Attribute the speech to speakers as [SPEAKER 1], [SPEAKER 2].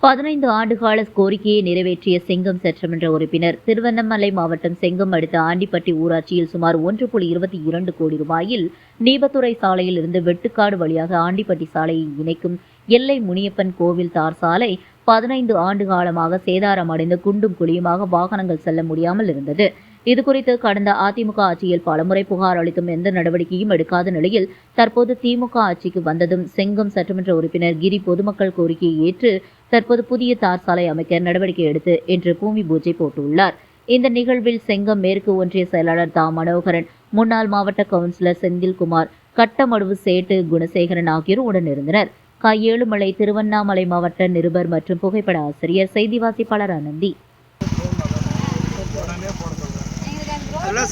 [SPEAKER 1] 15 ஆண்டுகால கோரிக்கையை நிறைவேற்றிய செங்கம் சட்டமன்ற உறுப்பினர் திருவண்ணாமலை மாவட்டம் செங்கம் அடுத்த ஆண்டிப்பட்டி ஊராட்சியில் சுமார் 1.22 கோடி ரூபாயில் நீபத்துறை சாலையில் இருந்து வெட்டுக்காடு வழியாக ஆண்டிப்பட்டி சாலையை இணைக்கும் எல்லை முனியப்பன் கோவில் தார் சாலை 15 ஆண்டு காலமாக சேதாரமடைந்து குண்டும் குழியுமாக வாகனங்கள் செல்ல முடியாமல் இருந்தது. இதுகுறித்து கடந்த அதிமுக ஆட்சியில் பலமுறை புகார் அளித்தும் எந்த நடவடிக்கையும் எடுக்காத நிலையில் தற்போது திமுக ஆட்சிக்கு வந்ததும் செங்கம் சட்டமன்ற உறுப்பினர் கிரி பொதுமக்கள் கோரிக்கையை ஏற்று தற்போது புதிய தார் சாலை அமைக்க நடவடிக்கை எடுத்து இன்று பூமி பூஜை போட்டுள்ளார். இந்த நிகழ்வில் செங்கம் மேற்கு ஒன்றிய செயலாளர் தா மனோகரன், முன்னாள் மாவட்ட கவுன்சிலர் செந்தில்குமார், கட்டமடுவு சேட்டு குணசேகரன் ஆகியோர் உடனிருந்தனர். ஏழுமலை திருவண்ணாமலை மாவட்ட நிருபர் மற்றும் புகைப்பட ஆசிரியர் செய்தி வாசிப்பாளர் ஆனந்தி.
[SPEAKER 2] எல்லாம்